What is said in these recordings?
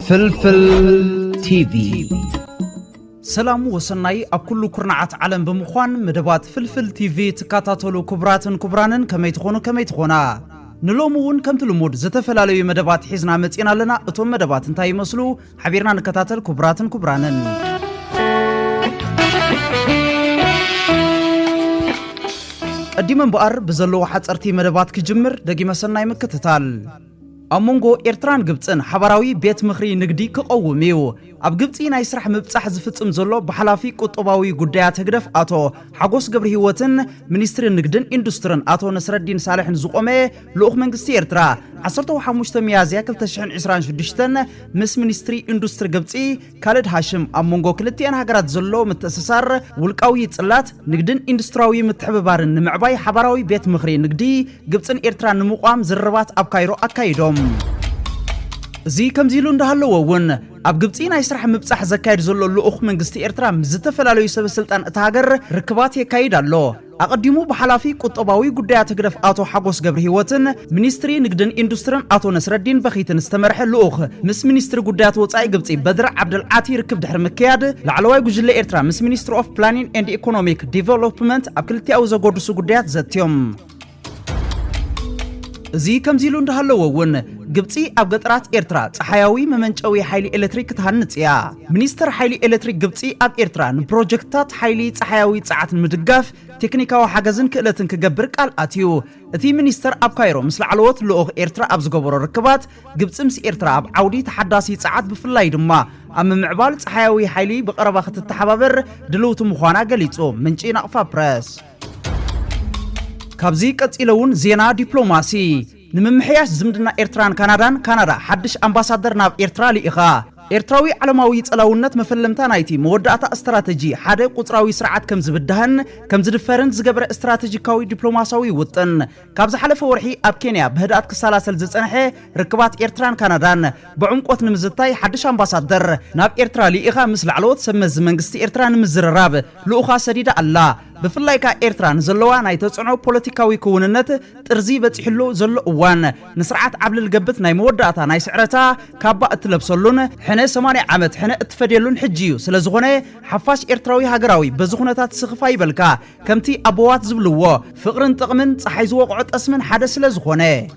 فلفل تي في سلام وسناي أكل كرنعات عالم بمخوان مدبات فلفل تي في تكاتاتولو كبراتن كبرانن كما يتخونا نلومون كم تلمود زتفلالوي مدبات حزنا متينا لنا اتوم مدبات انتاي مسلو حبيرنا نكتاتل كبراتن كبرانن قديما بقر بزلو حصرتي مدبات كجمر دقي مسناي مكتتال أمونغو إيرتران قبطن حبراوي بيت مخري نقدي كقوميو أب قبطي ناي سرح مبصح زفتم زلو بحلافي قطباوي قدايات هقدف آتو حقوس قبر هيوتن منيستر نقدن اندسترن آتو نصر الدين صالح نزوقومي لوخ منقستي إيرترا عصرتو حموشتا ميازيا كل تشحن عسران شدشتن مس منيستري اندستر قبطي كالد هاشم أمونغو كلتي أنا هقرات زلو متأسسار والقاوي يتسلات نقدن اندستراوي متحببارن نمعباي حبراوي بيت مخري نقدي قبطن إيرتران نموقام زربات أب كايرو أكايدوم زي كم زيلو اندهالوون اب قبطي ناي سرح مبصح زكايد زلو لوخ منقستي إيرترا زتفلالوي سبسلطان اتهاجر ركبات يكايدالو أقدمو بحلافي قطباوي قدايات هقدف آتو حقوس قبر هيوتن منيستري نقدن اندسترن آتو نصر الدين بخيتن استمرح لوخ مس منيستر قدايات وصاي قبطي بدر عبد العاتي ركب دحر مكياد لعلواي قجل إيرترا مس منيستر اوف بلانين اند ايكونوميك ديفلوبمنت ابكلتي اوزا قردسو قدايات زتيوم زي كم زيلو اندهالوون قبطي اب قطرات إيرترا صحياوي ممنچوي حيلي إلكتريك تهنصيا منيستر حيلي إلكتريك قبطي اب إيرترا بروجكتات حيلي صحياوي صعات مدقاف تكنيكاو حاجزن كلتن كجبر قال اتيو اتي منيستر اب كايرو مسل علوت لوخ إيرترا اب زغبرو ركبات قبطي مس إيرترا اب عودي تحداسي صعات بفلاي دما ام معبال صحياوي حيلي بقربه التحبابر دلوت مخوانا غليصو منچي نقفا بريس كابزي قصيلون زينا دبلوماسي نممحياش زمدنا إيرتران كندا حدش أمباسادر ناب إيرترالي إخا إيرتراوي علماوي تقلاونت مفلمتا نايتي مودعتا استراتيجي حدا قطراوي سرعات كم زبدهن كم زدفرن زقبر استراتيجيكاوي دبلوماساوي وطن كابز حلف ورحي اب كينيا بهدات كسالاسل زصنحي ركبات إيرتران كندان بعمقوت نمزتاي حدش أمباسادر ناب إيرترالي إخا مثل علوت سمز منقستي إيرتران مزرراب لوخا سديدا الله بفلايكا إيرتران زلوا ناي تصنعو بوليتيكاوي كوننت ترزي بتحلو زلو وان نسرعات عبل القبت ناي مودعتا ناي سعرتا كابا اتلبسلون حنا 8 عامت حنا اتفديلون حجيو سلازغونه حفاش إيرتراوي هاجراوي بزغونتات سخفا يبلكا كمتي ابوات زبلوا فقرن طقمن صحي زوقعت اسمن حدا سلازغونه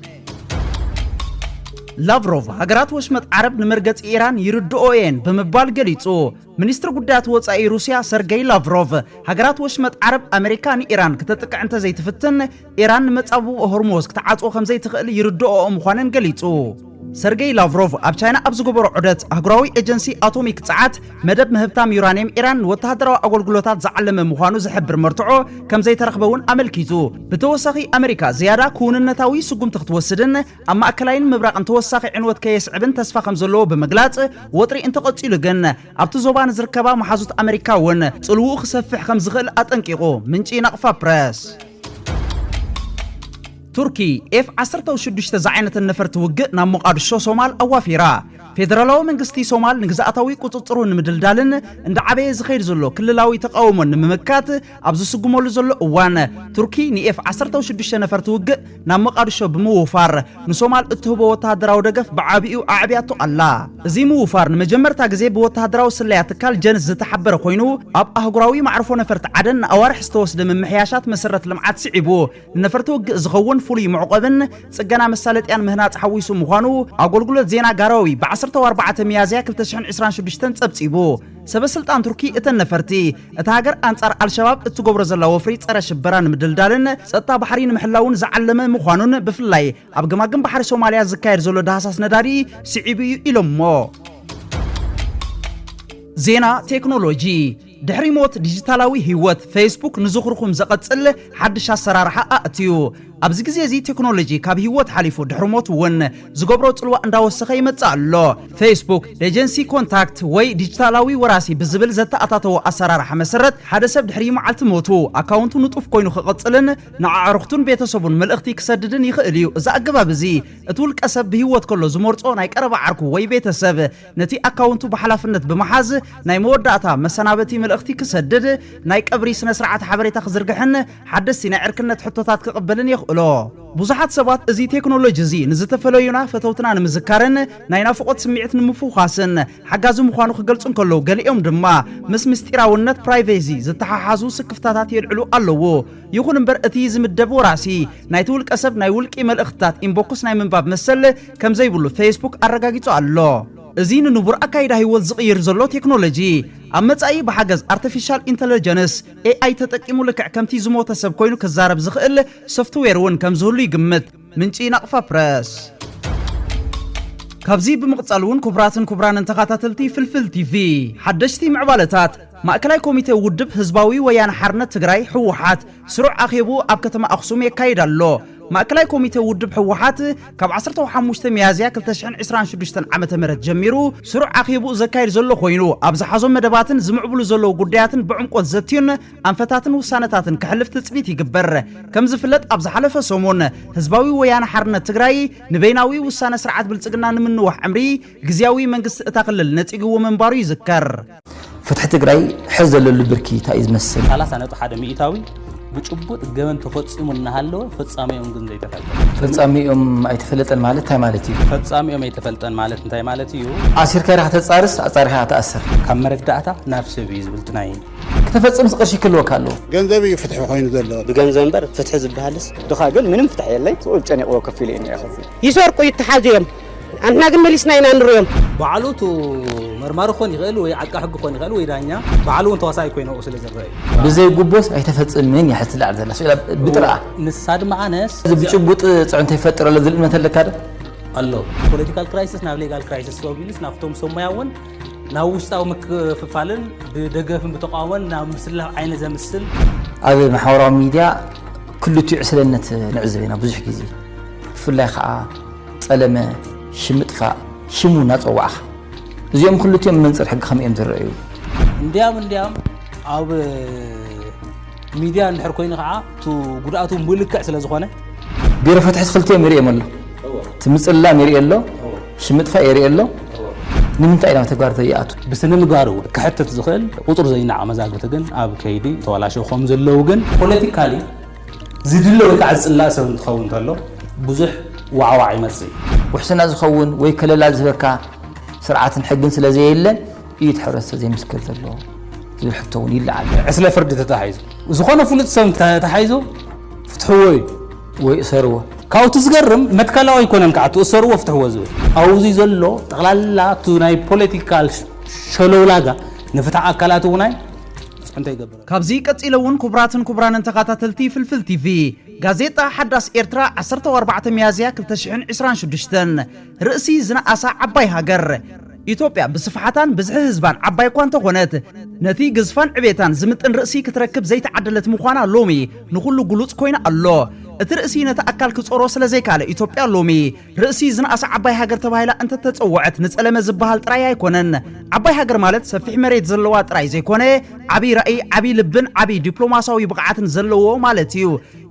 لافروف هاجرات وشمت عرب نمرقت إيران يردؤوين بمبال قليتو منيستر قدات وصاي روسيا سرغي لافروف هاجرات وشمت عرب أمريكان إيران كتتقع انت زي تفتن إيران متصابو هرموز كتعاطو خمزي تخيل يردؤو مخوانن قليتو سرغي لافروف اب تشاينا اب زغبرو عدت اغراوي ايجنسي اتوميك صعات مدب مهبتام يورانيوم ايران وتهدروا اغلغلوتات زعلم مخانو زحبر مرتعو كم زي ترخبون املكيزو بتوسخي امريكا زياده كوننتاوي سقم تختوسدن اما اكلاين مبراق انتوسخي عنوت كيسعبن تسفا خمزلو بمغلاص وطري انت قصيلو جن ابت زوبان زركبا محازوت امريكا ون صلو خسفح خمزغل اطنقيقو منشي نقفا بريس تركي F-16 زعينة النفر توقع نام مقادشو صومال أوافيرا فيدرالو منقستي صومال نقزاءتاوي قططرون مدلدالن اند عبي زخير زلو كللاوي تقاومون ممكات أبزو سقمول زلو اوان تركي ني F-16 نفر توقع نام مقادشو بموفار نصومال اتهبو وتهدراو دقف بعابيو أعبياتو الله زي موفار نمجمر تاقزي بوتهدراو سليات كال جنس زتحبر خوينو أب أهقراوي معرفو نفرت عدن أوارح ستوسد من محياشات مسرة لمعات سعيبو نفر توقع زغون فولي معقبن صقنا مسالت ان مهنات حويسو مخانو اغلغلت زينا غاراوي ب 14 ميازيا 2026 تصبصيبو سبسلطان تركي اتنفرتي اتهاجر انصار الشباب اتغبر زلاو فري صره شبران مدلدالن صطا بحرين محلاون زعلمه مخانون بفلاي اب جماجم بحر سوماليا زكاير زلو دهاساس نداري سعيبي إلمو زينا تكنولوجي دحري موت ديجيتالاوي هيوت فيسبوك نزخركم زقصل حدش السرارحه اتيو ابز غزي زي تكنولوجي كاب هيوت حليفو دحرموت ون زغبرو صلوا انداوسخ يمصالو فيسبوك ايجنسي كونتاكت وي ديجيتالاوي وراسي بزبل زتا اتاتو اسرارحه مسرت حدا سب دحري معلت موتو اكاونتو نطف كوينو خقصلن نعرختون بيتسبون ملختي كسددن يخليو اذا اغباب زي اتول قسب هيوت كله زمرصو ناي قرب عركو وي بيتسب نتي اكاونتو بحلافنت بمحاز ناي موداتا مسنابتي ملختي كسدد ناي قبري سنه سرعه حبريتا خزرغحن حدث سينا عركنت حطوتات كقبلن ዝኽእሎ ብዙሓት ሰባት እዚ ቴክኖሎጂ እዚ ንዝተፈለዩና ፈተውትና ንምዝካርን ናይ ናፍቆት ስምዒት ንምፍዋስን ሓጋዚ ምዃኑ ክገልጹን ከለዉ ገሊኦም ድማ ምስ ምስጢራውነት ፕራይቬሲ ዝተሓሓዙ ስክፍታታት የልዕሉ ኣለዎ ይኹን እምበር እቲ ዝምደብ ወራሲ ናይቲ ውልቀ ሰብ ናይ ውልቂ መልእኽትታት ኢንቦክስ ናይ ምንባብ መሰል ከም ዘይብሉ ፌስቡክ ኣረጋጊጹ ኣሎ እዚ ንንቡር ኣካይዳ ህይወት ዝቕይር ዘሎ ቴክኖሎጂ ኣብ መጻኢ ብሓገዝ ኣርቲፊሻል ኢንተለጀንስ AI ተጠቂሙ ልክዕ ከምቲ ዝሞተ ሰብ ኮይኑ ክዛረብ ዝኽእል ሶፍትዌር እውን ከም ዝህሉ ይግምት ምንጪ ናቕፋ ፕረስ ካብዚ ብምቕጻል እውን ክቡራንን ተኸታተልቲ ፍልፍል ቲቪ ሓደሽቲ ምዕባለታት ማእከላይ ኮሚቴ ውድብ ህዝባዊ ወያነ ሓርነት ትግራይ ሕወሓት ስሩዕ ኣኼቡ ኣብ ከተማ ኣኽሱም የካይድ ኣሎ ማእከላይ ኮሚቴ ውድብ ሕወሓት ካብ 15 ሚያዝያ 2026 ዓመተ ምህረት ጀሚሩ ስሩዕ ኣኼቡ ዘካይድ ዘሎ ኮይኑ ኣብ ዝሓዞም መደባትን ዝምዕብሉ ዘለዉ ጉዳያትን ብዕምቆት ዘትዩን ኣንፈታትን ውሳነታትን ክሕልፍ ትጽቢት ይግበር ከም ዝፍለጥ ኣብ ዝሓለፈ ሰሙን ህዝባዊ ወያነ ሓርነት ትግራይ ንበይናዊ ውሳነ ስርዓት ብልጽግና ንምንዋሕ ዕምሪ ግዝያዊ መንግስቲ እታ ክልል ነጺግዎ መንባሩ ይዝከር ፍትሒ ትግራይ ሕዝ ዘለሉ ብርኪ እንታይ ዝመስል 31 ሚእታዊ ብጭቡጥ ገበን ተፈጽሙ እናሃለወ ፍጻሜኦም ግን ዘይተፈልጠ ፍጻሜኦም ኣይተፈለጠን ማለት እንታይ ማለት እዩ ፍጻሜኦም ኣይተፈልጠን ማለት እንታይ ማለት እዩ ኣሲርካ ኢኻ ተጻርስ ኣጻሪኻ ተኣስር ካብ መረዳእታ ናብ ሰብ እዩ ዝብል ትናይ ከተፈጽምስ ቅርሺ ክህልወካ ኣለዎ ገንዘብ እዩ ፍትሒ ኮይኑ ዘሎ ብገንዘብ እምበር ፍትሒ ዝበሃልስ ድኻ ግን ምንም ፍትሒ የለይ ሰው ጨኒቕዎ ከፍ ኢለ እኒአ ኸፍ ይሰርቁ ይተሓዙ እዮም ኣንና ግን መሊስና ኢና ንሪኦም ባዕሉቱ መርማሪ ኾን ይኽእል ወይ ዓቃ ሕጊ ኾን ይኽእል ወይ ዳኛ ባዕሉ እውን ተዋሳኢ ኮይኑ ስለ ዝረአ ብዘይ ጉቦስ ኣይተፈጽምን እያ ትላዕ ዘላ ስእላ ብጥርኣ ንሳ ድማ ኣነስ ብጭቡጥ ጽዕንቶ ይፈጥረሎ ዝብል እምነት ኣለካ ዶ ኣሎ ፖለቲካል ክራይሲስ ናብ ሌጋል ክራይሲስ ወቢልስ ናፍቶም ሰሞያ እውን ናብ ውሽጣዊ ምክፍፋልን ብደገፍን ብተቃውሞን ናብ ምስላሕ ዓይነ ዘምስል ኣብ ማሕበራዊ ሚድያ ክልቲኡ ዕስለነት ንዕዘብ ኢና ብዙሕ ግዜ ብፍላይ ከዓ ጸለመ ሽምጥፋ ሽሙ ናጸዋዕኻ እዚኦም ክልቲኦም መንጽር ሕጊ ከመይ ዝረአዩ እንዲያም ኣብ ሚድያ እንድሕር ኮይኑ ከዓ ቱ ጉድኣቱ ምልክዕ ስለ ዝኾነ ቢሮ ፍትሒ ክልቲኦም ይርአዮም ኣሎ ትምጽላም ይርአ ኣሎ ሽምጥፋ ይርአ ኣሎ ንምንታይ ኢና ተግባር ዘይኣቱ ብስነ ምግባር እውን ክሕተት ዝኽእል ቁጥር ዘይናዕ መዛግብቲ ግን ኣብ ከይዲ ተዋላሸው ከም ዘለዉ ግን ፖለቲካሊ ዝድለ ወይ ከዓ ዝጽላእ ሰብ እንትኸውን እንተሎ ብዙሕ ዋዕዋዕ ይመጽእ ውሕስና ዝኸውን ወይ ከለላ ዝህበካ ስርዓትን ሕግን ስለ ዘየለን እዩ ሕብረተሰብ ዘይምስክር ዘለዎ ዝብል ሕቶ እውን ይለዓል ዕስለ ፍርዲ ተታሒዙ ዝኾነ ፍሉጥ ሰብ ተታሒዙ ፍትሕዎ እዩ ወይ እሰርዎ ካብቲ ዝገርም መትከላዊ ኣይኮነን ከዓ ትእሰርዎ ፍትሕዎ ዝብል ኣብዚ ዘሎ ጠቕላላ እቲ ናይ ፖለቲካል ሸለውላጋ ንፍትሒ ኣካላት እውናይ ጽዕንቶ ይገብር ካብዚ ቀፂለ እውን ክቡራንን ተኸታተልቲ ፍልፍል ቲቪ ጋዜጣ ሓዳስ ኤርትራ 14 ሚያዝያ 2026 ርእሲ ዝነኣሳ ዓባይ ሃገር ኢትዮጵያ ብስፍሓታን ብዝሒ ህዝባን ዓባይ እኳ እንተኾነት ነቲ ግዝፋን ዕቤታን ዝምጥን ርእሲ ክትረክብ ዘይተዓደለት ምዃና ሎሚ ንኹሉ ግሉጽ ኮይና ኣሎ እቲ ርእሲ ነቲ ኣካል ክጾሮ ስለ ዘይካለ ኢትዮጵያ ሎሚ ርእሲ ዝነኣሳ ዓባይ ሃገር ተባሂላ እንተተጸውዐት ንጸለመ ዝበሃል ጥራይ ኣይኮነን ዓባይ ሃገር ማለት ሰፊሕ መሬት ዘለዋ ጥራይ ዘይኮነ ዓብይ ራእይ ዓብይ ልብን ዓብይ ዲፕሎማሳዊ ብቕዓትን ዘለዎ ማለት እዩ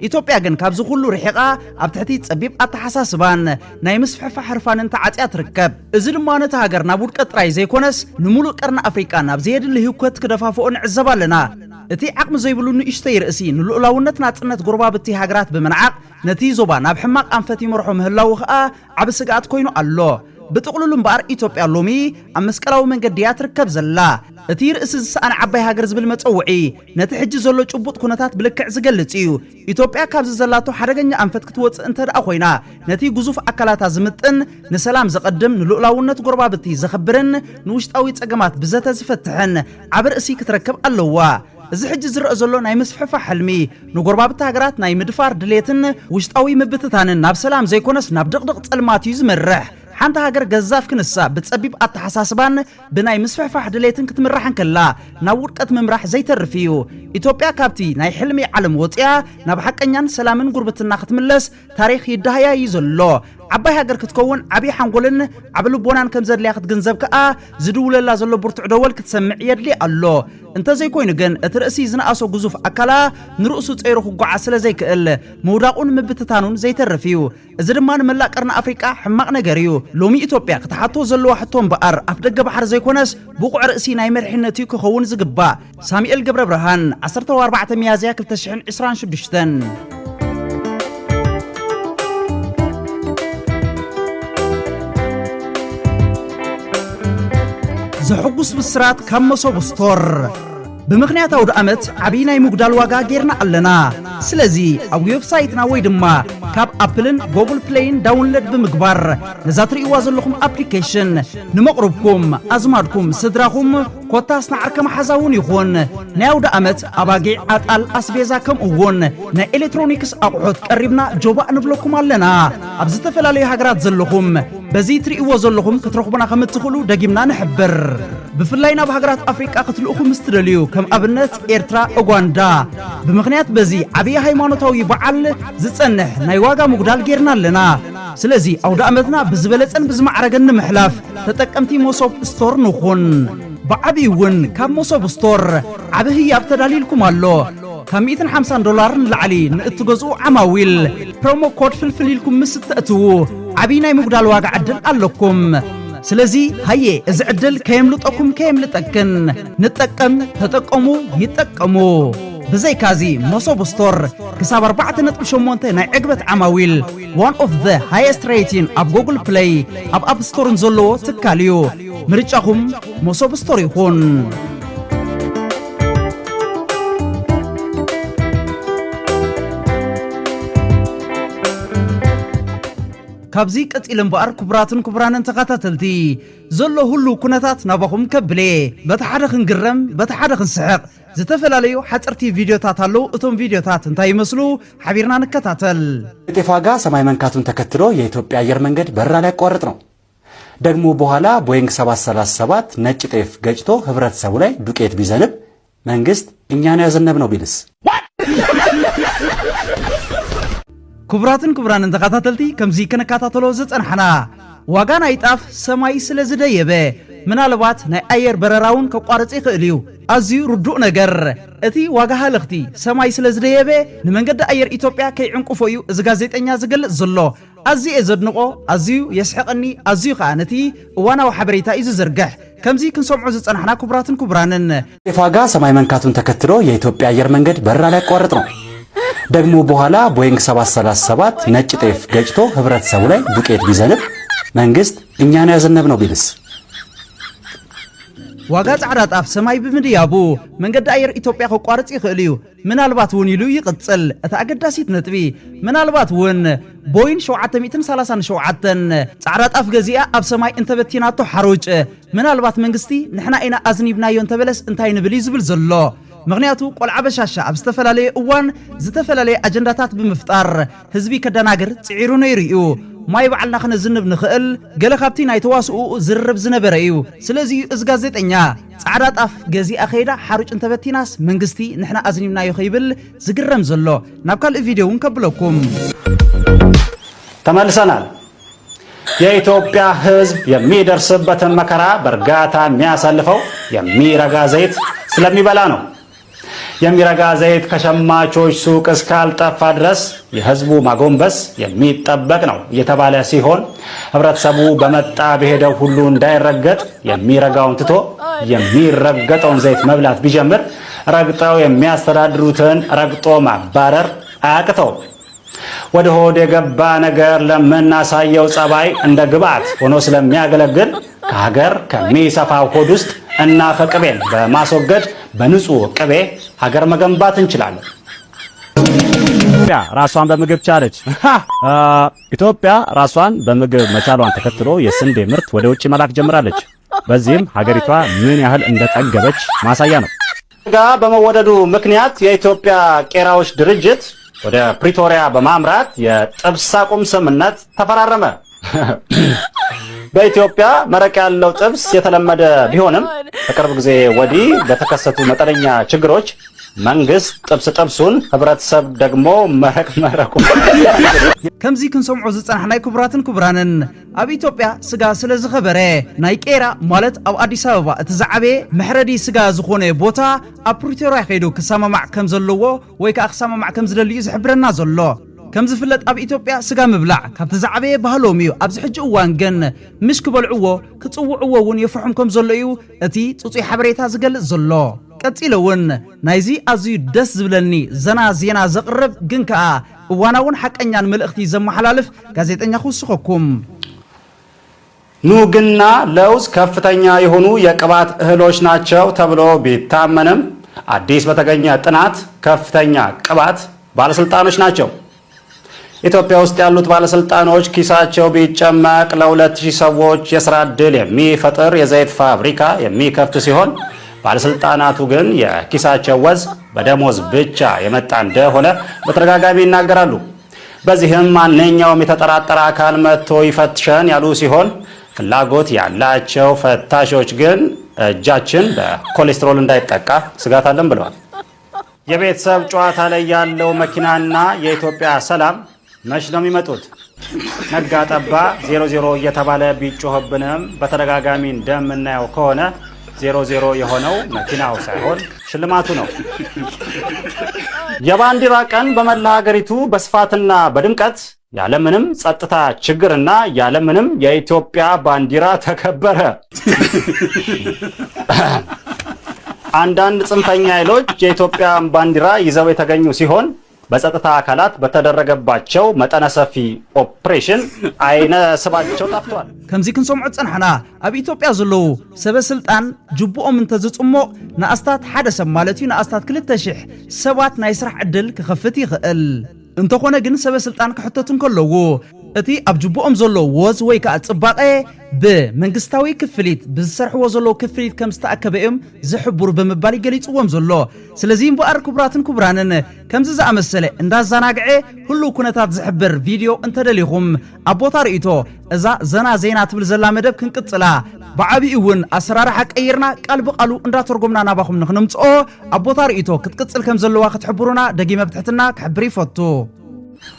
ኢትዮጵያ ግን ካብዚ ኩሉ ርሒቓ ኣብ ትሕቲ ጸቢብ ኣተሓሳስባን ናይ ምስፍሕፋሕ ሕርፋንን ተዓጽያ ትርከብ እዚ ድማ ነቲ ሃገር ናብ ውድቀት ጥራይ ዘይኮነስ ንሙሉእ ቀርኒ ኣፍሪቃ ናብ ዘየድሊ ህውከት ክደፋፍኦ ንዕዘብ ኣለና እቲ ዓቕሚ ዘይብሉ ንእሽተይ ርእሲ ንልኡላውነት ናጽነት ጎረባብቲ ሃገራት ብምንዓቕ ነቲ ዞባ ናብ ሕማቕ ኣንፈት ይመርሖ ምህላው ከዓ ዓብ ስጋኣት ኮይኑ ኣሎ ብጥቕልሉ እምበኣር ኢትዮጵያ ሎሚ ኣብ መስቀላዊ መንገዲ እያ ትርከብ ዘላ እቲ ርእሲ ዝሰኣነ ዓባይ ሃገር ዝብል መፀውዒ ነቲ ሕጂ ዘሎ ጭቡጥ ኩነታት ብልክዕ ዝገልጽ እዩ ኢትዮጵያ ካብዚ ዘላቶ ሓደገኛ ኣንፈት ክትወፅእ እንተደኣ ኮይና ነቲ ግዙፍ ኣካላታ ዝምጥን ንሰላም ዘቐድም ንልኡላውነት ጎረባብቲ ዘኽብርን ንውሽጣዊ ጸገማት ብዘተ ዝፈትሕን ዓብ ርእሲ ክትረክብ ኣለዋ እዚ ሕጂ ዝርአ ዘሎ ናይ ምስፍሕፋሕ ሕልሚ ንጎረባብቲ ሃገራት ናይ ምድፋር ድሌትን ውሽጣዊ ምብትታንን ናብ ሰላም ዘይኮነስ ናብ ድቕድቕ ጸልማት እዩ ዝመርሕ ሓንቲ ሃገር ገዛፍ ክንሳ ብጸቢብ ኣተሓሳስባን ብናይ ምስፍሕፋሕ ድሌትን ክትምራሕን ከላ ናብ ውድቀት ምምራሕ ዘይተርፍ እዩ ኢትዮጵያ ካብቲ ናይ ሕልሚ ዓለም ወፅያ ናብ ሓቀኛን ሰላምን ጉርብትና ክትምለስ ታሪኽ ይዳህያ እዩ ዘሎ ዓባይ ሃገር ክትከውን ዓብይ ሓንጎልን ዓብ ልቦናን ከም ዘድልያ ክትግንዘብ ከዓ ዝድውለላ ዘሎ ብርቱዕ ደወል ክትሰምዕ የድሊ ኣሎ እንተዘይኮይኑ ግን እቲ ርእሲ ዝነኣሶ ግዙፍ ኣካላ ንርእሱ ፀይሩ ክጓዓዝ ስለ ዘይክእል ምውዳቑን ምብትታኑን ዘይተርፍ እዩ እዚ ድማ ንመላእ ቀርኒ ኣፍሪቃ ሕማቕ ነገር እዩ ሎሚ ኢትዮጵያ ክትሓቶ ዘለዋ ሕቶ እምበኣር ኣፍ ደገ ባሕሪ ዘይኮነስ ብቑዕ ርእሲ ናይ መሪሕነት እዩ ክኸውን ዝግባእ ሳሙኤል ገብረ ብርሃን 14 ሚያዝያ 2026 زحقوس بسرات كم مصوب ستور بمخنيات أود أمت عبيناي مقدال واقع غيرنا ألنا سلازي أو ويب سايتنا ويدما كاب أبلن جوجل بلاين داونلود بمقبار نزاتري إوازن لكم أبليكيشن نمقربكم أزماركم صدراكم كوتاسنا عركم حزاون يخون ناود أمت أباقي أتقال أسبيزاكم أغون نا إلكترونيكس أقعد قربنا جوبا نبلوكم ألنا أبزت فلالي هاقرات زلكم بزيتري إوازن لكم كترخبنا خمت تخلو داقيمنا نحبر بفلاينا بهاقرات أفريقيا قتلوكم مستدليو كم أبنت إيرترا أوغاندا بمغنيات بزي عبي هايمانوتاوي بعل زتصنح نايواغا مقدال غيرنا لنا سلازي أود أمتنا بزبلتن بزمعرقن محلاف تتكمتي موصوب ستور نخون بعبي ون كم موصوب ستور عبي يابتداليلكم اللو كم $150 لعلي نتغزو عماويل برومو كود فلفليلكم مستأتو عبيناي مقدال واقع عدل ألوكم سلازي هاي ازعدل كيملطكم كيملطكن نتقم تتقمو يتقمو بزي كازي مصوب ستور كساب 4.8 ناي عقبت عماويل one of the highest rating اب جوجل بلاي اب ستور نزلو تكاليو مريچاكم مصوب ستور يكون كابزي قتيلن بار كبراتن كبرانن تقاتلتي زلو هلو كنتات نابخم كبلي بتحده خنغرم بتحده خنسحق زتفلاليو حصرتي فيديوتات አለው እቶም ቪዲዮታት እንታይ ይመስሉ حبيرنا نከታተል ኢቴፋጋ ሰማይ መንካቱን ተከትሎ የኢትዮጵያ አየር መንገድ በረራ ላይ ያቋርጥ ነው ደግሞ በኋላ ቦይንግ 737 ነጭ ጤፍ ገጭቶ ህብረተሰቡ ላይ ዱቄት ቢዘንብ መንግስት እኛን ያዘነብ ነው ቢልስ كبراتن كبرانن تقاتلتي كمزي كنكاتاتلو زصنحنا واغان ايطاف سماي سلازديبه منالبات ناي اير برراون كقارص يخليو ازي ردو نجر اتي واغا هلختي سماي سلازديبه نمنجد اير ايثيوبيا كيعنقفويو از غازيطኛ زغلص زلو ازي ازدنقو ازي يسحقني ازي خانتي وانا حبريتا ايز زرغح كمزي كنسمعو زصنحنا كبراتن كبرانن ኢቴፋጋ ሰማይ መንካቱን ተከትሎ የኢትዮጵያ አየር መንገድ በረራ ላይ ያቋርጥ ነው ደግሞ በኋላ ቦይንግ 737 ነጭ ጤፍ ገጭቶ ህብረተሰቡ ላይ ዱቄት ቢዘንብ መንግስት እኛን ያዘነብ ነው ቢልስ ዋጋ ጻዕዳ ጣፍ ሰማይ ብምድያቡ መንገድ አየር ኢትዮጵያ ከቋርጽ ይኽእልዩ ምናልባት ውን ይሉ ይቅጽል እታ አገዳሲት ነጥቢ ምናልባት ውን ቦይን 737 ጻዕዳ ጣፍ ገዚያ ኣብ ሰማይ እንተበቲናቶ ሓሮጭ ምናልባት መንግስቲ ንሕና ኢና አዝኒብናዮ እንተበለስ እንታይ ንብል ይዝብል ዘሎ مغنياتو قلع بشاشة أبستفلالي أوان زتفلالي أجنداتات بمفتار هزبي كدناغر تعيرو نيريو ما يبعلنا خنا زنب نخقل قال خابتي نايتواسو زرب زنبريو سلازي ازغازيت انيا صعدات اف غزي اخيدا حاروج انتبتي ناس منغستي نحنا ازنيمنا يخيبل زغرم زلو نابكال فيديو نكبلكم ተመልሰናል የኢትዮጵያ ህዝብ የሚደርስበትን መከራ በርጋታ የሚያሳልፈው የሚረጋ ዘይት ስለሚበላ ነው የሚረጋ ዘይት ከሸማቾች ሱቅ እስካልጠፋ ድረስ የህዝቡ ማጎንበስ የሚጠበቅ ነው የተባለ ሲሆን ህብረተሰቡ በመጣ በሄደው ሁሉ እንዳይረገጥ የሚረጋውን ትቶ የሚረገጠውን ዘይት መብላት ቢጀምር ረግጠው የሚያስተዳድሩትን ረግጦ ማባረር አያቅተው ወደ ሆድ የገባ ነገር ለምናሳየው ጸባይ እንደ ግብአት ሆኖ ስለሚያገለግል ከሀገር ከሚሰፋው ሆድ ውስጥ እና ፈቅቤን በማስወገድ በንጹህ ቅቤ ሀገር መገንባት እንችላለን። ኢትዮጵያ ራሷን በምግብ ቻለች። ኢትዮጵያ ራሷን በምግብ መቻሏን ተከትሎ የስንዴ ምርት ወደ ውጭ መላክ ጀምራለች። በዚህም ሀገሪቷ ምን ያህል እንደጠገበች ማሳያ ነው። ጋ በመወደዱ ምክንያት የኢትዮጵያ ቄራዎች ድርጅት ወደ ፕሪቶሪያ በማምራት የጥብስ አቁም ስምምነት ተፈራረመ። በኢትዮጵያ መረቅ ያለው ጥብስ የተለመደ ቢሆንም በቅርብ ጊዜ ወዲህ በተከሰቱ መጠነኛ ችግሮች መንግስት ጥብሱን ህብረተሰብ ደግሞ መረቁ ከምዚ ክንሰምዑ ዝጸናሕናይ ክቡራትን ክቡራንን ኣብ ኢትዮጵያ ስጋ ስለ ዝኸበረ ናይ ቄራ ማለት ኣብ አዲስ አበባ እትዛዕበ መሕረዲ ስጋ ዝኾነ ቦታ ኣብ ፕሪቶሪያ ኸይዱ ክሰማማዕ ከም ዘለዎ ወይ ከዓ ክሰማማዕ ከም ዝደልዩ ዝሕብረና ዘሎ ከም ዝፍለጥ ኣብ ኢትዮጵያ ስጋ ምብላዕ ካብ ተዛዕበ ባህሎም እዩ ኣብዚ ሕጂ እዋን ግን ምሽ ክበልዕዎ ክጽውዕዎ እውን የፍሑም ከም ዘሎ እዩ እቲ ጽጹይ ሓበሬታ ዝገልጽ ዘሎ ቀጥኢለውን ናይዚ ኣዝዩ ደስ ዝብለኒ ዘና ዜና ዘቕርብ ግን ከዓ እዋናውን ሓቀኛን መልእኽቲ ዘመሓላልፍ ጋዜጠኛ ክውስኸኩም ኑግና ለውዝ ከፍተኛ የሆኑ የቅባት እህሎች ናቸው ተብሎ ቢታመንም አዲስ በተገኘ ጥናት ከፍተኛ ቅባት ባለስልጣኖች ናቸው። ኢትዮጵያ ውስጥ ያሉት ባለስልጣኖች ኪሳቸው ቢጨመቅ ለ2000 ሰዎች የሥራ ዕድል የሚፈጥር የዘይት ፋብሪካ የሚከፍት ሲሆን ባለስልጣናቱ ግን የኪሳቸው ወዝ በደሞዝ ብቻ የመጣ እንደሆነ በተደጋጋሚ ይናገራሉ። በዚህም ማንኛውም የተጠራጠረ አካል መጥቶ ይፈትሸን ያሉ ሲሆን ፍላጎት ያላቸው ፈታሾች ግን እጃችን በኮሌስትሮል እንዳይጠቃ ስጋት አለን ብለዋል። የቤተሰብ ጨዋታ ላይ ያለው መኪናና የኢትዮጵያ ሰላም መች ነው የሚመጡት? ነጋ ጠባ 00 እየተባለ ቢጮህብንም በተደጋጋሚ እንደምናየው ከሆነ 00 የሆነው መኪናው ሳይሆን ሽልማቱ ነው። የባንዲራ ቀን በመላ ሀገሪቱ በስፋትና በድምቀት ያለምንም ጸጥታ ችግርና ያለምንም የኢትዮጵያ ባንዲራ ተከበረ። አንዳንድ ጽንፈኛ ኃይሎች የኢትዮጵያ ባንዲራ ይዘው የተገኙ ሲሆን በጸጥታ አካላት በተደረገባቸው መጠነ ሰፊ ኦፕሬሽን አይነ ስባቸው ጠፍቷል። ከምዚ ክንሰምዖ ፀንሐና ኣብ ኢትዮጵያ ዘለው ሰበስልጣን ጅቡኦም እንተዝፅሞ ንኣስታት ሓደ ሰብ ማለት እዩ ንኣስታት 2000 ሰባት ናይ ስራሕ ዕድል ክኸፍት ይኽእል እንተኾነ ግን ሰበስልጣን ክሕተቱን ከለዎ እቲ ኣብ ጅቡኦም ዘሎ ወዝ ወይ ከዓ ጽባቐ ብመንግስታዊ ክፍሊት ብዝሰርሕዎ ዘሎ ክፍሊት ከም ዝተኣከበኦም ዝሕብሩ ብምባል ይገሊጽዎም ዘሎ። ስለዚ እምበኣር ክቡራትን ክቡራንን ከምዚ ዝኣመሰለ እንዳዘናግዐ ሁሉ ኩነታት ዝሕብር ቪድዮ እንተደሊኹም ኣብ ቦታ ርእይቶ እዛ ዘና ዜና ትብል ዘላ መደብ ክንቅጽላ ብዓብዪ እውን ኣሰራርሓ ቀይርና ቃል ብቃሉ እንዳተርጎምና ናባኹም ንኽነምጽኦ ኣብ ቦታ ርእይቶ ክትቅጽል ከም ዘለዋ ክትሕብሩና ደጊመ ብትሕትና ክሕብር ይፈቱ።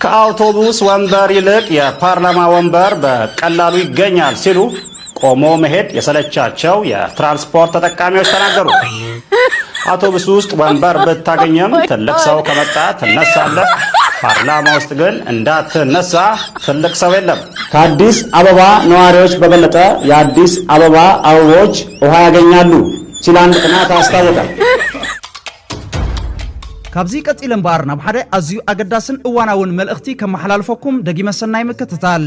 ከአውቶቡስ ወንበር ይልቅ የፓርላማ ወንበር በቀላሉ ይገኛል ሲሉ ቆሞ መሄድ የሰለቻቸው የትራንስፖርት ተጠቃሚዎች ተናገሩ። አውቶቡስ ውስጥ ወንበር ብታገኝም ትልቅ ሰው ከመጣ ትነሳለህ፣ ፓርላማ ውስጥ ግን እንዳትነሳ ትልቅ ሰው የለም። ከአዲስ አበባ ነዋሪዎች በበለጠ የአዲስ አበባ አበቦች ውሃ ያገኛሉ ሲል አንድ ጥናት አስታወቀ። ካብዚ ቀፂለ እምበኣር ናብ ሓደ ኣዝዩ ኣገዳስን እዋናውን መልእኽቲ ከመሓላልፈኩም ደጊመ ሰናይ ምክትታል።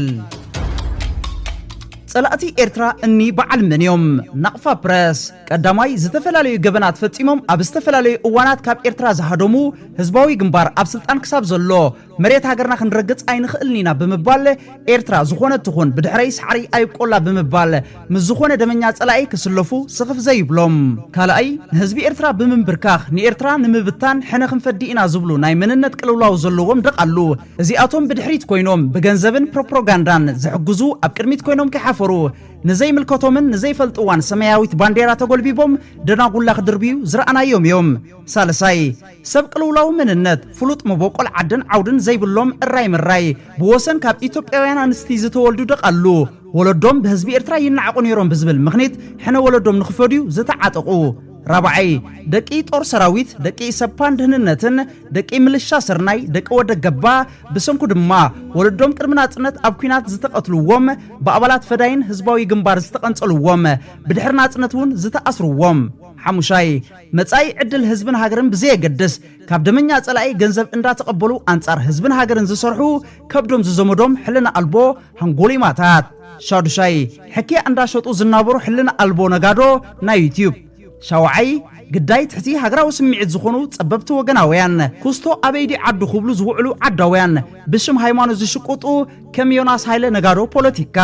ጸላእቲ ኤርትራ እኒ በዓል መንዮም ናቕፋ ፕረስ ቀዳማይ ዝተፈላለዩ ገበናት ፈጺሞም ኣብ ዝተፈላለዩ እዋናት ካብ ኤርትራ ዝሃደሙ ህዝባዊ ግንባር ኣብ ስልጣን ክሳብ ዘሎ መሬት ሃገርና ክንረግጽ ኣይንኽእልኒና ብምባል ኤርትራ ዝኾነ ትኹን ብድሕረይ ሳዕሪ ኣይብቆላ ብምባል ምስ ዝኾነ ደመኛ ጸላኢ ክስለፉ ስኽፍ ዘይብሎም። ካልኣይ ንህዝቢ ኤርትራ ብምንብርካኽ ንኤርትራ ንምብታን ሕነ ክንፈዲ ኢና ዝብሉ ናይ መንነት ቅልውላው ዘለዎም ደቃሉ። እዚኣቶም ብድሕሪት ኮይኖም ብገንዘብን ፕሮፓጋንዳን ዝሕግዙ ኣብ ቅድሚት ኮይኖም ከይሓፈሩ ንዘይ ምልከቶምን ንዘይ ፈልጥዋን ሰማያዊት ባንዴራ ተጎልቢቦም ደናጉላ ክድርብዩ ዝረኣናዮም እዮም። ሳልሳይ ሰብ ቅልውላው መንነት ፍሉጥ መቦቆል ዓድን ዓውድን ዘይብሎም እራይ ምራይ ብወሰን ካብ ኢትዮጵያውያን ኣንስቲ ዝተወልዱ ደቃሉ ወለዶም ብህዝቢ ኤርትራ ይናዓቁ ነይሮም ብዝብል ምኽንያት ሕነ ወለዶም ንኽፈድዩ ዝተዓጠቑ። ራብዓይ ደቂ ጦር ሰራዊት ደቂ ሰፓን ድህንነትን ደቂ ምልሻ ስርናይ ደቂ ወደ ገባ ብሰንኩ ድማ ወለዶም ቅድሚ ናጽነት ኣብ ኩናት ዝተቐትልዎም ብኣባላት ፈዳይን ህዝባዊ ግንባር ዝተቐንጸልዎም ብድሕሪ ናጽነት እውን ዝተኣስርዎም። ሓሙሻይ መጻኢ ዕድል ህዝብን ሃገርን ብዘየገድስ ካብ ደመኛ ጸላኢ ገንዘብ እንዳተቐበሉ አንጻር ህዝብን ሃገርን ዝሰርሑ ከብዶም ዝዘመዶም ሕልና ኣልቦ ሃንጎሊማታት። ሻዱሻይ ሕኪያ እንዳሸጡ ዝናበሩ ሕልና ኣልቦ ነጋዶ ናይ ዩቲዩብ። ሻውዓይ ግዳይ ትሕቲ ሃገራዊ ስምዒት ዝኾኑ ጸበብቲ ወገናውያን ኩስቶ ኣበይዲ ዓዱ ክብሉ ዝውዕሉ ዓዳውያን ብሽም ሃይማኖት ዝሽቁጡ ከም ዮናስ ሃይለ ነጋዶ ፖለቲካ።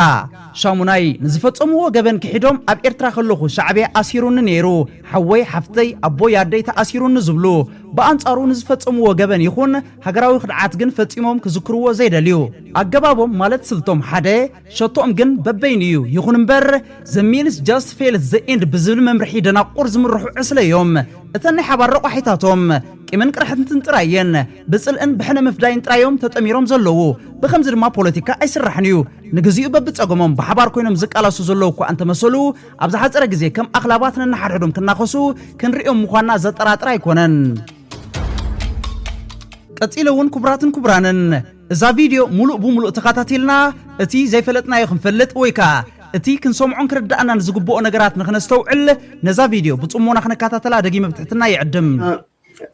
ሻሙናይ ንዝፈጸምዎ ገበን ክሒዶም ኣብ ኤርትራ ከለኹ ሻዕብያ ኣሲሩኒ ነይሩ ሓወይ ሓፍተይ ኣቦ ያደይ ተኣሲሩኒ ዝብሉ ብኣንጻሩ ንዝፈጸምዎ ገበን ይኹን ሃገራዊ ክድዓት ግን ፈጺሞም ክዝክርዎ ዘይደልዩ ኣገባቦም ማለት ስልቶም ሓደ ሸቶኦም ግን በበይን እዩ ይኹን እምበር ዘሚንስ ጃስት ፌልስ ዘኤንድ ብዝብል መምርሒ ደናቁር ዝምርሑ ዕስለዮም እተን ናይ ሓባር ረቋሒታቶም ቂምን ቅርሕትን ጥራየን ብጽልእን ብሕነ ምፍዳይን ጥራዮም ተጠሚሮም ዘለዉ ብኸምዚ ድማ ፖለቲካ ኣይስራሕን እዩ ንግዚኡ በብጸገሞም ብሓባር ኮይኖም ዝቃላሱ ዘለዉ እኳ እንተመሰሉ ኣብ ዝሓፀረ ግዜ ከም ኣኽላባት ንናሓድሕዶም ክናኸሱ ክንሪኦም ምዃንና ዘጠራጥር ኣይኮነን። ቀፂለ እውን ክቡራትን ክቡራንን እዛ ቪድዮ ሙሉእ ብሙሉእ ተኸታቲልና እቲ ዘይፈለጥናዮ ክንፈልጥ ወይ ከዓ እቲ ክንሰምዖን ክርዳእናን ዝግብኦ ነገራት ንኽነስተውዕል ነዛ ቪድዮ ብጽሞና ክንከታተላ ደጊመ ብትሕትና ይዕድም።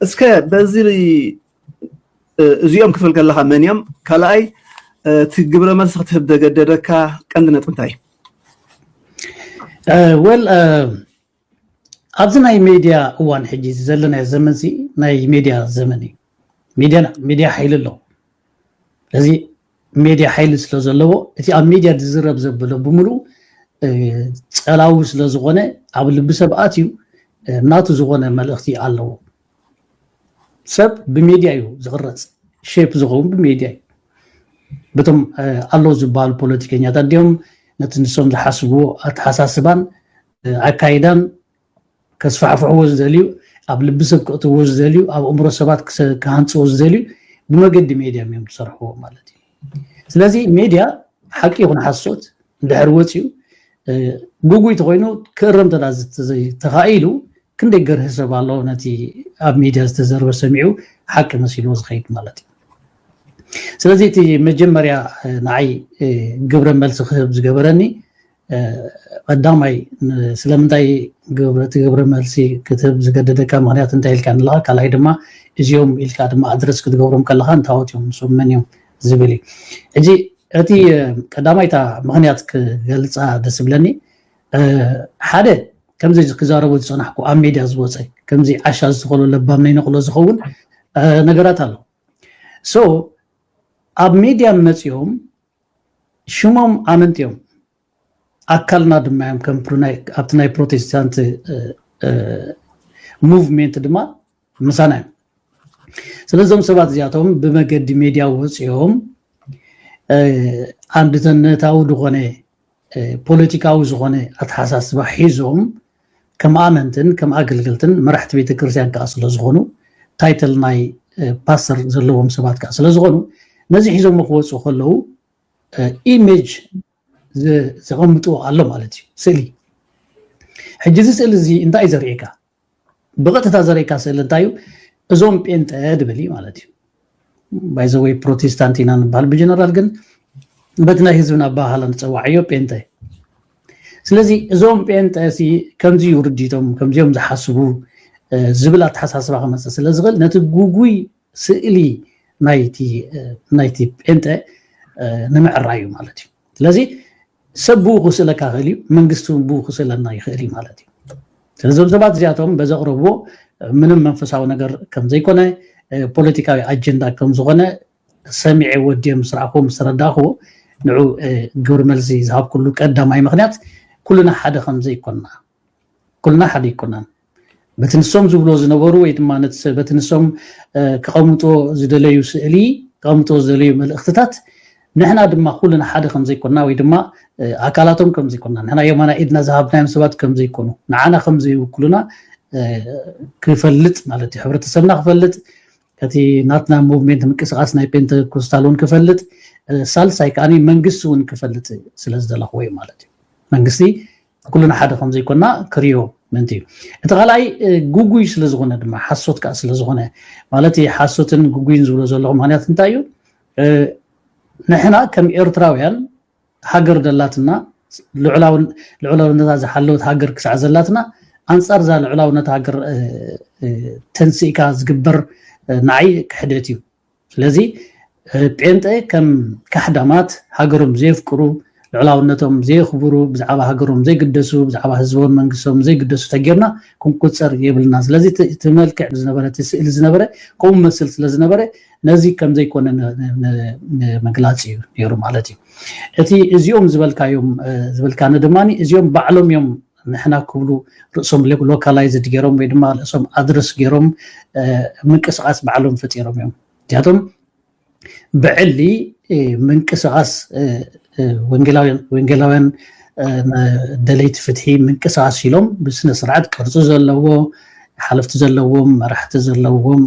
እስከ በዚህ እዚኦም ክፍል ከለኻ መን እዮም ካልኣይ እቲ ግብረ መልሲ ክትህብ ደገደደካ ቀንዲ ነጥቢ እንታይ? ወል ኣብዚ ናይ ሚድያ እዋን ሕጂ ዘለና ዘመን ሲ ናይ ሚድያ ዘመን ሚድያ ሓይሊ ኣሎ እዚ ሚድያ ሓይሊ ስለ ዘለዎ እቲ ኣብ ሚድያ ዝዝረብ ዘበለ ብምሉ ፀላዊ ስለ ዝኾነ ኣብ ልቢ ሰብ ኣትዩ ናቱ ዝኾነ መልእኽቲ ኣለዎ ሰብ ብሚድያ እዩ ዝቕረፅ ሼፕ ዝኸውን ብሚድያ እዩ በቶም ኣሎ ዝበሃሉ ፖለቲከኛታት ድዮም ነቲ ንሶም ዝሓስብዎ ኣተሓሳስባን ኣካይዳን ከስፋሕፍሕዎ ዝደልዩ ኣብ ልቢ ሰብ ክእትዎ ዝደልዩ ኣብ እምሮ ሰባት ክሃንፅዎ ዝደልዩ ብመገዲ ሚድያ እዮም ዝሰርሕዎ ማለት እዩ ስለዚ ሚድያ ሓቂ ይኹን ሓሶት እንድሕር ወፅዩ ጉጉይ ተኮይኑ ክእረም ተኻኢሉ ክንደይ ገርህ ሰብ ኣሎ ነቲ ኣብ ሚድያ ዝተዘረበ ሰሚዑ ሓቂ መሲሉ ዝኸይድ ማለት እዩ ስለዚ እቲ መጀመርያ ንዓይ ግብረ መልሲ ክህብ ዝገበረኒ ቀዳማይ ስለምንታይ ግብረ መልሲ ክትህብ ዝገደደካ ምክንያት እንታይ ኢልካ ንለካ ካልኣይ ድማ እዚኦም ኢልካ ድማ ኣድረስ ክትገብሮም ከለካ እንታወት እዮም ንሶም መን እዮም ዝብል እዩ ሕጂ እቲ ቀዳማይታ ምክንያት ክገልፃ ደስ ብለኒ ሓደ ከምዚ ክዛረቡ ዝፀናሕኩ ኣብ ሚድያ ዝወፀ ከምዚ ዓሻ ዝተኸሎ ለባም ናይ ነቕሎ ዝኸውን ነገራት ኣሎ ሶ ኣብ ሚድያ መፅኦም ሽሞም ኣመንቲ እዮም ኣካልና ድማ እዮም ከም ኣብቲ ናይ ፕሮቴስታንት ሙቭሜንት ድማ ምሳና እዮም ስለዞም ሰባት እዚኣቶም ብመገዲ ሚድያ ወፅኦም አንድነታዊ ዝኾነ ፖለቲካዊ ዝኾነ ኣተሓሳስባ ሒዞም ከም ኣመንትን ከም ኣገልገልትን መራሕቲ ቤተክርስትያን ከዓ ስለ ዝኾኑ ታይትል ናይ ፓስተር ዘለዎም ሰባት ከዓ ስለ ዝኾኑ ነዚ ሒዞም ክወፁ ከለዉ ኢሜጅ ዘቐምጡ ኣሎ ማለት እዩ ስእሊ ሕጂ እዚ ስእሊ እዚ እንታይ ዘርእየካ ብቐጥታ ዘርእየካ ስእሊ እንታይ እዩ እዞም ጴንጠ ድበሊ ማለት እዩ ባይዘወይ ፕሮቴስታንት ኢና ንበሃል ብጀነራል ግን በቲ ናይ ህዝብና ኣባህላ ንፀዋዕዮ ጴንጠ ስለዚ እዞም ጴንጠ ከምዚ ውርዲቶም ከምዚኦም ዝሓስቡ ዝብል ኣተሓሳስባ ክመፅእ ስለ ዝኽእል ነቲ ጉጉይ ስእሊ ናይቲ ጴንጠ ንምዕራይ እዩ ማለት እዩ ስለዚ ሰብ ብኡ ክስእለካ ክእል እዩ መንግስቲ ብኡ ክስእለና ይኽእል እዩ ማለት እዩ ስለዞም ሰባት እዚኣቶም በዘቕረብዎ ምንም መንፈሳዊ ነገር ከም ዘይኮነ ፖለቲካዊ ኣጀንዳ ከም ዝኾነ ሰሚዐ ወዲየ ምስ ረኣኽዎ ምስ ተረዳእኽዎ ንዑ ግብሪ መልሲ ዝሃብ ኩሉ ቀዳማይ ምክንያት ኩልና ሓደ ከም ዘይኮንና ኩልና ሓደ ይኮናን በቲ ንሶም ዝብሎ ዝነበሩ ወይ ድማ በቲ ንሶም ክቐምጦ ዝደለዩ ስእሊ ክቐምጦ ዝደለዩ መልእኽትታት ንሕና ድማ ኩልና ሓደ ከም ዘይኮንና ወይ ድማ ኣካላቶም ከም ዘይኮንና ንሕና የማና ኢድና ዝሃብናዮም ሰባት ከም ዘይኮኑ ንዓና ከም ዘይውክሉና ክፈልጥ ማለት እዩ ሕብረተሰብና ክፈልጥ እቲ ናትና ሙቭሜንት ምንቅስቃስ ናይ ፔንቴኮስታል እውን ክፈልጥ ሳልሳይ ከዓኒ መንግስቲ እውን ክፈልጥ ስለዝደለኽዎ እዩ ማለት እዩ መንግስቲ ኩልና ሓደ ከም ዘይኮንና ክርዮ ምንት እዩ እቲ ካልኣይ ጉጉይ ስለዝኾነ ድማ ሓሶት ከዓ ስለዝኾነ ማለት ሓሶትን ጉጉይን ዝብሎ ዘለኹ ምክንያት እንታይ እዩ ንሕና ከም ኤርትራውያን ሃገር ደላትና ልዕላውነታ ዝሓለወት ሃገር ክሳዕ ዘላትና ኣንፃር ዛ ልዕላውነት ሃገር ተንሲእካ ዝግበር ንዓይ ክሕደት እዩ ስለዚ ጴንጠ ከም ካሕዳማት ሃገሮም ዘይፍቅሩ ልዕላውነቶም ዘይኽብሩ ብዛዕባ ሃገሮም ዘይግደሱ ብዛዕባ ህዝቦም መንግስቶም ዘይግደሱ ተጌርና ክንቁፀር የብልና ስለዚ እቲ መልክዕ ዝነበረ እቲ ስእሊ ዝነበረ ከምኡ መስል ስለዝነበረ ነዚ ከም ዘይኮነ መግላፂ እዩ ነይሩ ማለት እዩ እቲ እዚኦም ዝበልካኒ ድማኒ እዚኦም ባዕሎም እዮም ንሕና ክብሉ ርእሶም ሎካላይዝድ ገይሮም ወይ ድማ ርእሶም ኣድረስ ገይሮም ምንቅስቃስ ባዕሎም ፈጢሮም እዮም እዚኣቶም ብዕሊ ምንቅስቃስ ወንጌላውያን ደለይቲ ፍትሒ ምንቅስቃስ ኢሎም ብስነ ስርዓት ቅርፂ ዘለዎ ሓለፍቲ ዘለዎም መራሕቲ ዘለዎም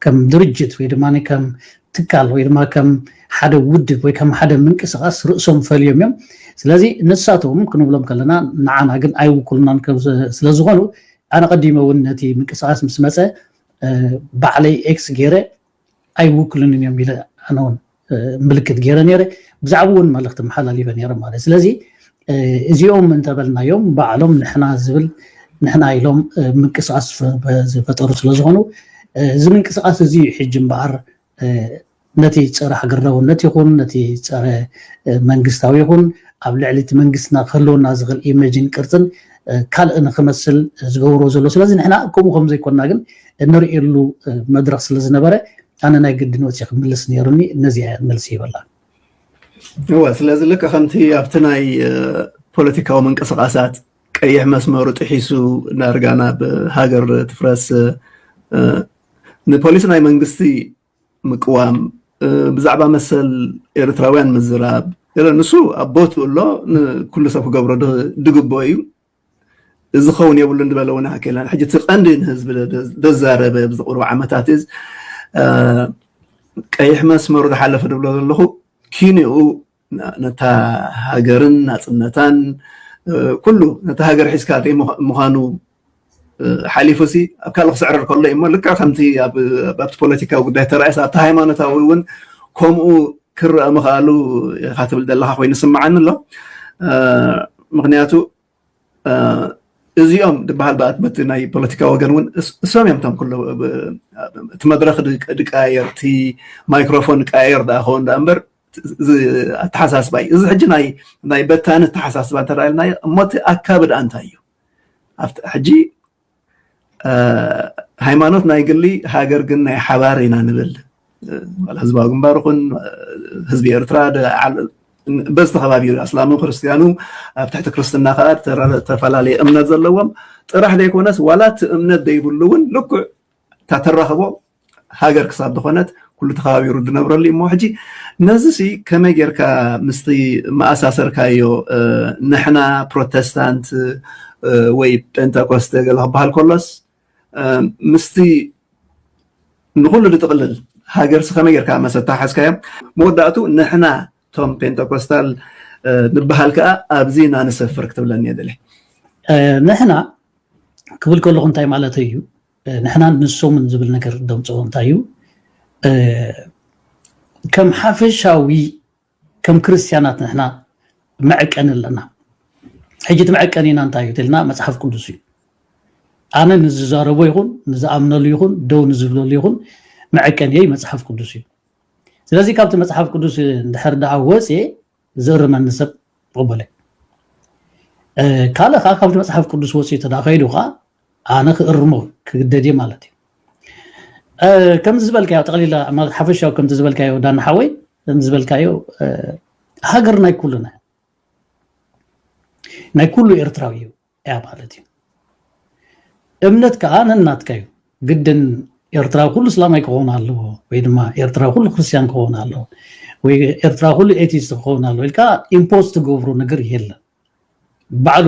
ከም ድርጅት ወይ ድማ ከም ትካል ወይ ድማ ከም ሓደ ውድብ ወይ ከም ሓደ ምንቅስቃስ ርእሶም ፈልዮም እዮም ስለዚ ንሳቶም ክንብሎም ከለና ንዓና ግን ኣይውክሉናን ስለዝኾኑ ኣነ ቀዲመ እውን ነቲ ምንቅስቃስ ምስ መፀ ባዕለይ ኤክስ ገይረ ኣይውክሉንን እዮም ኢለ ኣነ እውን ምልክት ገይረ ነይረ ብዛዕባ እውን መልእኽቲ መሓላሊፈ ነይረ ማለት ስለዚ እዚኦም እንተበልናዮም ባዕሎም ንሕና ዝብል ንሕና ኢሎም ምንቅስቃስ ዝፈጠሩ ስለዝኾኑ እዚ ምንቅስቃስ እዚ ሕጂ እምበኣር ነቲ ፀረ ሃገራውነት ይኹን ነቲ ፀረ መንግስታዊ ይኹን ኣብ ልዕሊት መንግስትና ክህልወና ዝኽእል ኢሜጅን ቅርፅን ካልእ ንክመስል ዝገብሮ ዘሎ ስለዚ ንሕና ከምኡ ከም ዘይኮንና ግን እንሪኤሉ መድረክ ስለ ዝነበረ ኣነ ናይ ግድን ወፂ ክምልስ ነይሩኒ ነዚኣ መልሲ ይበላ هو ስለዚ ልክ ከምቲ ኣብቲ ናይ ፖለቲካዊ ምንቅስቃሳት ቀይሕ መስመሩ ጥሒሱ ናርጋና ብሃገር ትፍረስ ንፖሊስ ናይ መንግስቲ ምቅዋም ብዛዕባ መሰል ኤርትራውያን ምዝራብ ንሱ ኣቦቱ ኣሎ ኩሉ ሰብ ክገብሮ ድግቦ እዩ እዚ ኸውን የብሉ እንድበለውና ሃከላን ሕጂ ትቐንዲ ንህዝቢ ደዛረበ ብዝቕርቡ ዓመታት እዚ ቀይሕ መስመሩ ዝሓለፈ ድብሎ ዘለኹ ኪንኡ ነታ ሃገርን ናፅነታን ኩሉ ነታ ሃገር ሒዝካ ምዃኑ ሓሊፉሲ ኣብ ካልእ ክስዕረር ከሎ እሞ ልክዕ ከምቲ ኣብቲ ፖለቲካዊ ጉዳይ ተራእሳ ኣብቲ ሃይማኖታዊ እውን ከምኡ ክረአ ምኽኣሉ ኢኻ ትብል ዘለኻ ኮይኑ ስምዓኒ ኣሎ ምክንያቱ እዚኦም ድበሃል በቲ ናይ ፖለቲካ ወገን እውን እሶም እዮም እቶም ኩሉ እቲ መድረክ ድቃየር እቲ ማይክሮፎን ቃየር ዳኣኸውን ዳ እምበር ኣተሓሳስባ እዩ እዚ ሕጂ ናይ በታኒ ኣተሓሳስባ እንተረኣየልናዮ እሞቲ ኣካብድ እንታይ እዩ ኣብቲ ሕጂ ሃይማኖት ናይ ግሊ ሃገር ግን ናይ ሓባር ኢና ንብል ህዝባዊ ግንባር ይኹን ህዝቢ ኤርትራ በዝተ ከባቢ እስላሙ ክርስቲያኑ ኣብ ትሕቲ ክርስትና ከዓ ተፈላለየ እምነት ዘለዎም ጥራሕ ዘይኮነስ ዋላት እምነት ዘይብሉ እውን ልኩዕ ተተራኽቦ ሃገር ክሳብ ዝኾነት ኩሉ ተኸባቢሩ ዝነብረሉ እሞ ሕጂ ነዚ ከመይ ጌርካ ምስቲ መኣሳሰርካዮ ንሕና ፕሮቴስታንት ወይ ፔንተኮስተ ገለ ክበሃል ከሎስ ምስቲ ንኩሉ ዝጥቕልል ሃገርሲ ከመይ ጌርካ መሰታ ሓዝካዮ መወዳእቱ ንሕና ቶም ፔንተኮስታል ንበሃል ከዓ ኣብዚ ናንሰፍር ክትብለኒ የደለ ንሕና ክብል ከለኹ እንታይ ማለት እዩ ንሕና ንሶምን ዝብል ነገር ደምፅዎ እንታይ እዩ ከም ሓፈሻዊ ከም ክርስቲያናት ንሕና መዕቀን ኣለና ሕጂ እቲ መዕቀን ኢና እንታይ እዩ ተልና መፅሓፍ ቅዱስ እዩ ኣነ ንዝዛረቦ ይኹን ንዝኣምነሉ ይኹን ደው ንዝብለሉ ይኹን መዕቀን እየ መፅሓፍ ቅዱስ እዩ ስለዚ ካብቲ መፅሓፍ ቅዱስ እንድሕር ደኣ ወፂ ዝእርመኒ ሰብ ቅበለ ካልእ ከዓ ካብቲ መፅሓፍ ቅዱስ ወፂ ተዳ ከይዱ ከዓ ኣነ ክእርሞ ክግደድ እየ ማለት እዩ ከምዚ ዝበልካዮ ጠቕሊላ ማለት ሓፈሻዊ ከምቲ ዝበልካዮ ዳና ሓወይ ከምዚ ዝበልካዮ ሃገር ናይ ኩሉና ናይ ኩሉ ኤርትራዊ እዩ እያ ማለት እዩ እምነት ከዓ ነናትካ እዩ ግድን ኤርትራ ኩሉ እስላማይ ክኸውን ኣለዎ ወይ ድማ ኤርትራ ኩሉ ክርስቲያን ክኸውን ኣለዎ ወይ ኤርትራ ኩሉ ኤቲስት ክኸውን ኣለዎ ኢልካ ኢምፖዝ ትገብሮ ነገር የለን ባዕሉ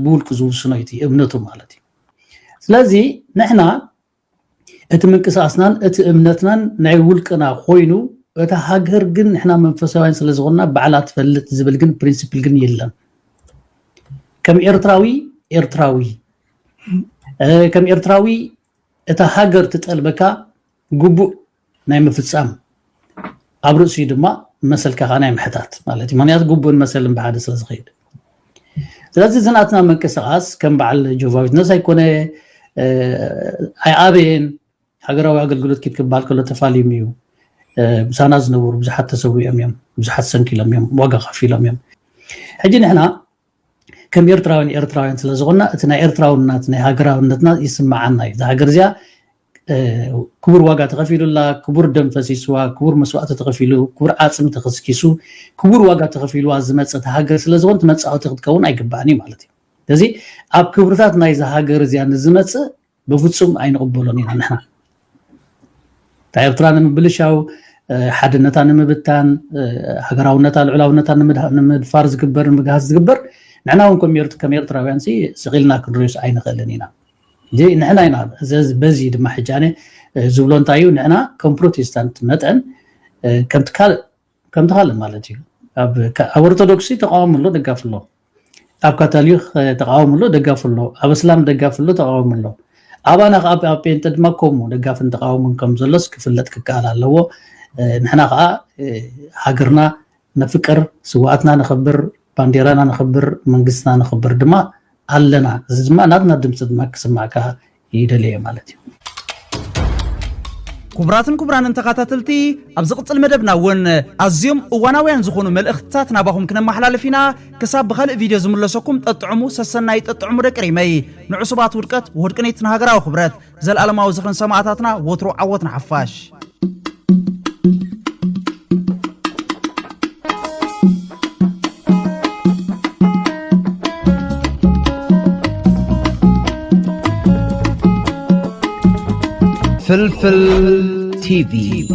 ብውልቂ ዝውስኖ እቲ እምነቱ ማለት እዩ ስለዚ ንሕና እቲ ምንቅስቃስናን እቲ እምነትናን ናይ ውልቅና ኮይኑ እታ ሃገር ግን ንሕና መንፈሳውያን ስለ ዝኾንና ባዕላ ትፈልጥ ዝብል ግን ፕሪንሲፕል ግን የለን ከም ኤርትራዊ ከም ኤርትራዊ እታ ሃገር ትጠልበካ ግቡእ ናይ ምፍፃም ኣብ ርእሲ ድማ መሰልካ ናይ ምሕታት ማለት እዩ ምክንያቱ ግቡእን መሰልን ብሓደ ስለ ዝኸይድ ስለዚ ዝናትና መንቅስቃስ ከም በዓል ጆቫዊትነስ ኣይኮነ ኣይኣበየን ሃገራዊ ኣገልግሎት ኪድ ክበሃል ከሎ ተፋልዮም እዩ ብሳና ዝነበሩ ብዙሓት ተሰዊዖም እዮም ብዙሓት ሰንኪሎም እዮም ዋጋ ከፊሎም እዮም ሕጂ ንሕና ከም ኤርትራውያን ስለ ዝኾንና እቲ ናይ ኤርትራውነት ናይ ሃገራውነትና ይስማዓና እዩ ሃገር እዚኣ ክቡር ዋጋ ተኸፊሉላ ክቡር ደም ፈሲስዋ ክቡር መስዋዕቲ ተኸፊሉ ክቡር ዓፅሚ ተኸስኪሱ ክቡር ዋጋ ተኸፊልዋ ዝመፀት ሃገር ስለ ዝኾን ትመፃወቲ ክትከውን ኣይግባእኒ ማለት እዩ ስለዚ ኣብ ክብርታት ናይዛ ሃገር እዚኣ ንዝመፅእ ብፍፁም ኣይንቕበሎን ኢና ንሕና እታ ኤርትራ ንምብልሻው ሓድነታ ንምብታን ሃገራውነታ ልዕላውነታ ንምድፋር ዝግበር ንምግሃዝ ዝግበር ንሕና እውን ከም ኤርትራውያን ስቂልና ክንሪኦስ ኣይንኽእልን ኢና ንሕና ኢና በዚ ድማ ሕጂ ኣነ ዝብሎ እንታይ እዩ ንሕና ከም ፕሮቴስታንት መጠን ከምቲ ካልእ ማለት እዩ ኣብ ኦርቶዶክሲ ተቃወምሎ ደጋፍሎ ኣብ ካቶሊክ ተቃወምሎ ደጋፍሎ ኣብ እስላም ደጋፍሎ ተቃወምሎ ኣባና ከዓ ኣብ ፔንተ ድማ ከምኡ ደጋፍን ተቃወሙን ከም ዘሎስ ክፍለጥ ክከኣል ኣለዎ ንሕና ከዓ ሃገርና ነፍቅር ስዋኣትና ነኽብር ባንዴራና ነኽብር መንግስትና ነኽብር ድማ ኣለና እዚ ድማ ናትና ድምፂ ድማ ክስማዕካ ይደልየ ማለት እዩ كبراتن كبران تخاتلتي أبزقت المدبنا ون أزيوم واناويان زخونو ملأختات ناباهم كنا محلال فينا كساب بخال فيديو زملسوكم تطعمو سسناي تطعمو ركريمي نعصبات وركت وهركنيت نهاجرا وخبرات زل ألما وزخن سماعاتنا وترو عوتنا حفاش فلفل تي في